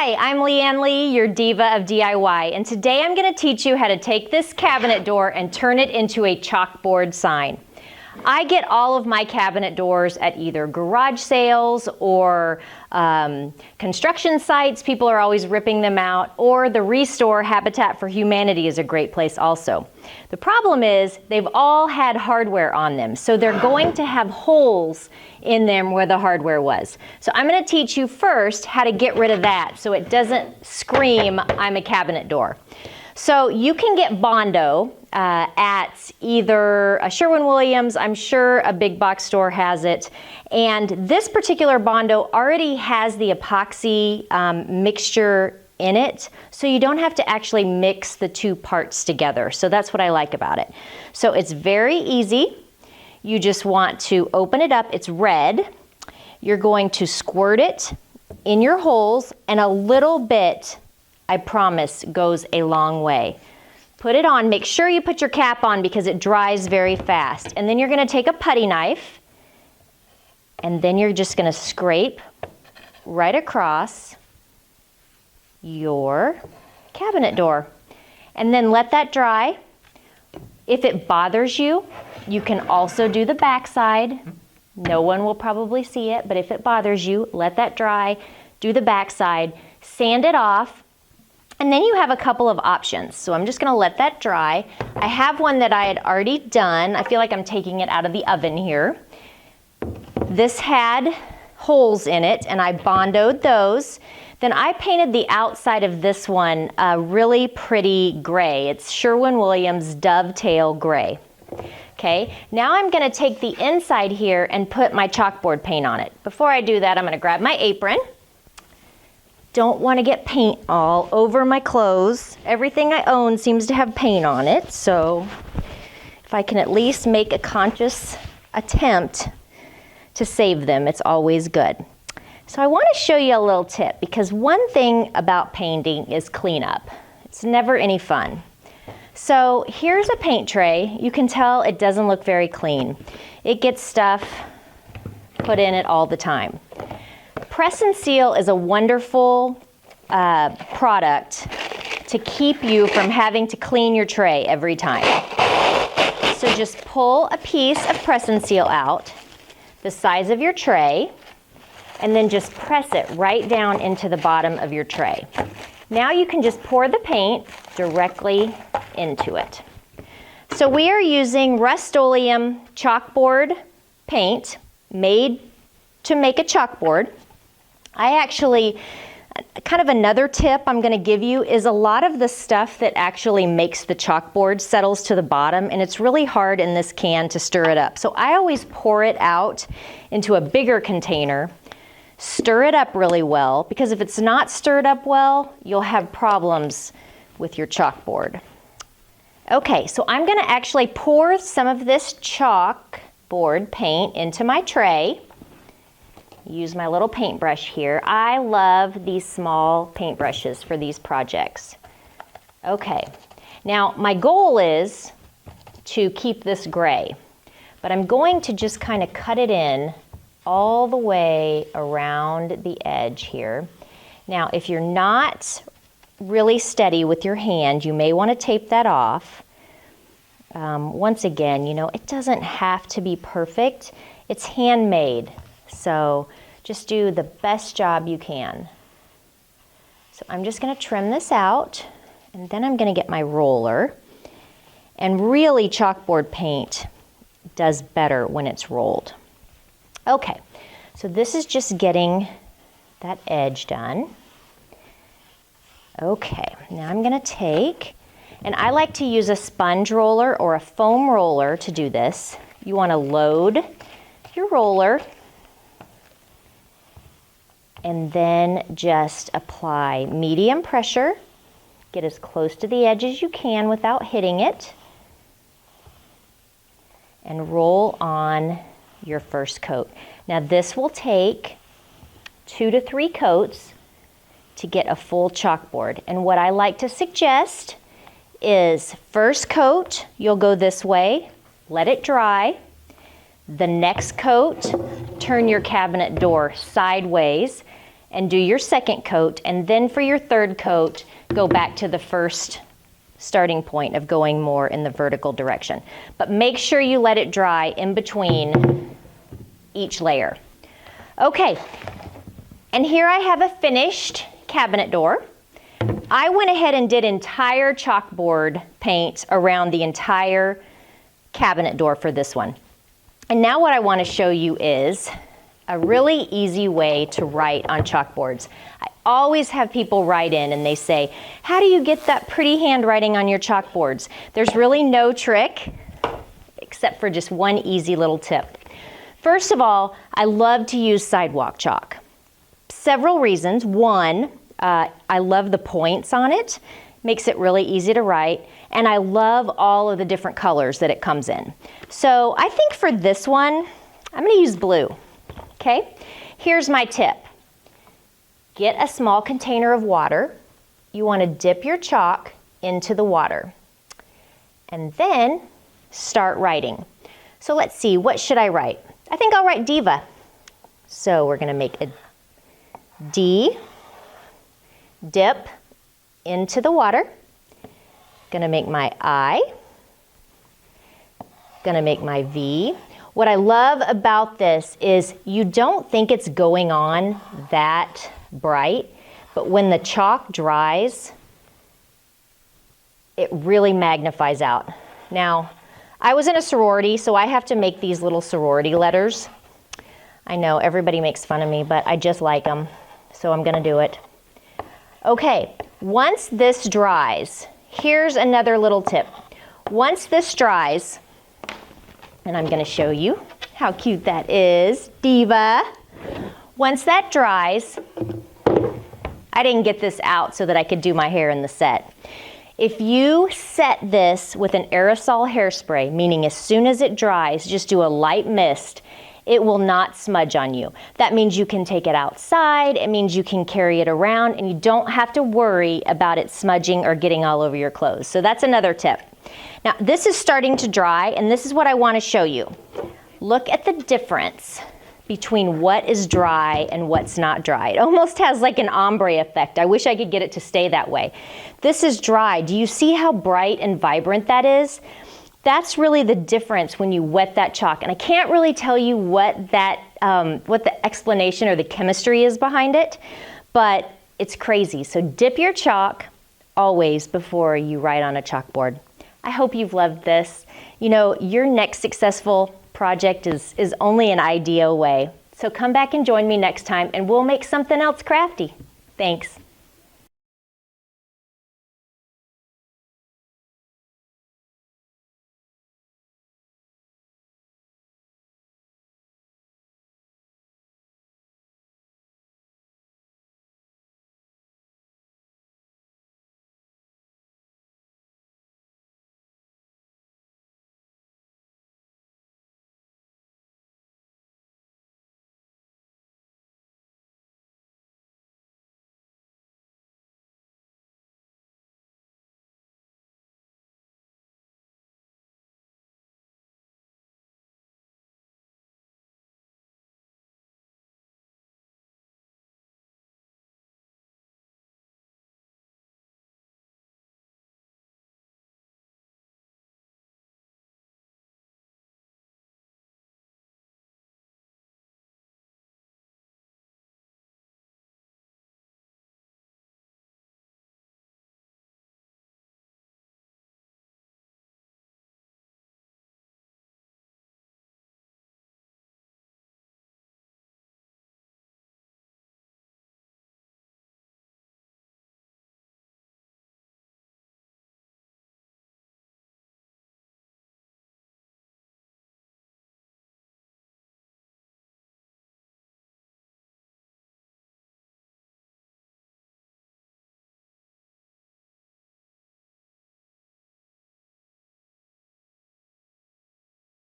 Hi, I'm Leanne Lee, your diva of DIY, and today I'm going to teach you how to take this cabinet door and turn it into a chalkboard sign. I get all of my cabinet doors at either garage sales or construction sites. People are always ripping them out, or the Restore Habitat for Humanity is a great place also. The problem is they've all had hardware on them, so they're going to have holes in them where the hardware was. So I'm going to teach you first how to get rid of that so it doesn't scream, I'm a cabinet door. So you can get Bondo at either a Sherwin-Williams, I'm sure a big box store has it, and this particular Bondo already has the epoxy mixture in it, so you don't have to actually mix the two parts together. So that's what I like about it. So it's very easy. You just want to open it up, it's red. You're going to squirt it in your holes, and a little bit, I promise, goes a long way. Put it on, make sure you put your cap on because it dries very fast. And then you're gonna take a putty knife, and then you're just gonna scrape right across your cabinet door. And then let that dry. If it bothers you, you can also do the back side. No one will probably see it, but if it bothers you, let that dry, do the back side, sand it off, and then you have a couple of options. So I'm just gonna let that dry. I have one that I had already done. I feel like I'm taking it out of the oven here. This had holes in it, and I Bondoed those. Then I painted the outside of this one a really pretty gray. It's Sherwin-Williams Dovetail Gray. Okay, now I'm gonna take the inside here and put my chalkboard paint on it. Before I do that, I'm gonna grab my apron. Don't want to get paint all over my clothes. Everything I own seems to have paint on it, so if I can at least make a conscious attempt to save them, it's always good. So I want to show you a little tip, because one thing about painting is cleanup. It's never any fun. So here's a paint tray. You can tell it doesn't look very clean. It gets stuff put in it all the time. Press and Seal is a wonderful product to keep you from having to clean your tray every time. So just pull a piece of Press and Seal out, the size of your tray, and then just press it right down into the bottom of your tray. Now you can just pour the paint directly into it. So we are using Rust-Oleum chalkboard paint made to make a chalkboard. I actually, kind of another tip I'm going to give you is a lot of the stuff that actually makes the chalkboard settles to the bottom, and it's really hard in this can to stir it up. So I always pour it out into a bigger container, stir it up really well, because if it's not stirred up well, you'll have problems with your chalkboard. Okay, so I'm going to actually pour some of this chalkboard paint into my tray. Use my little paintbrush here. I love these small paintbrushes for these projects. Okay, now my goal is to keep this gray, but I'm going to just kind of cut it in all the way around the edge here. Now, if you're not really steady with your hand, you may want to tape that off. Once again, you know, it doesn't have to be perfect. It's handmade. So just do the best job you can. So I'm just going to trim this out, and then I'm going to get my roller. And really, chalkboard paint does better when it's rolled. Okay, so this is just getting that edge done. Okay, now I'm going to take, and I like to use a sponge roller or a foam roller to do this. You want to load your roller, and then just apply medium pressure. Get as close to the edge as you can without hitting it. And roll on your first coat. Now this will take 2 to 3 coats to get a full chalkboard. And what I like to suggest is first coat, you'll go this way, let it dry. The next coat, turn your cabinet door sideways and do your second coat, and then for your third coat, go back to the first starting point of going more in the vertical direction. But make sure you let it dry in between each layer. Okay, and here I have a finished cabinet door. I went ahead and did entire chalkboard paint around the entire cabinet door for this one. And now what I want to show you is a really easy way to write on chalkboards. I always have people write in and they say, how do you get that pretty handwriting on your chalkboards? There's really no trick except for just one easy little tip. First of all, I love to use sidewalk chalk. Several reasons. One, I love the points on it. Makes it really easy to write. And I love all of the different colors that it comes in. So I think for this one, I'm going to use blue. Okay? Here's my tip. Get a small container of water. You want to dip your chalk into the water. And then start writing. So let's see, what should I write? I think I'll write diva. So we're going to make a D, dip into the water. Going to make my I. Going to make my V. What I love about this is you don't think it's going on that bright, but when the chalk dries, it really magnifies out. Now, I was in a sorority, so I have to make these little sorority letters. I know everybody makes fun of me, but I just like them, so I'm gonna do it. Okay, once this dries, here's another little tip. Once this dries, and I'm gonna show you how cute that is, Diva. Once that dries, I didn't get this out so that I could do my hair in the set. If you set this with an aerosol hairspray, meaning as soon as it dries, just do a light mist, it will not smudge on you. That means you can take it outside, it means you can carry it around, and you don't have to worry about it smudging or getting all over your clothes. So that's another tip. Now this is starting to dry, and this is what I want to show you. Look at the difference between what is dry and what's not dry. It almost has like an ombre effect. I wish I could get it to stay that way. This is dry. Do you see how bright and vibrant that is? That's really the difference when you wet that chalk. And I can't really tell you what the explanation or the chemistry is behind it, but it's crazy. So dip your chalk always before you write on a chalkboard. I hope you've loved this. You know, your next successful project is only an idea away. So come back and join me next time and we'll make something else crafty. Thanks.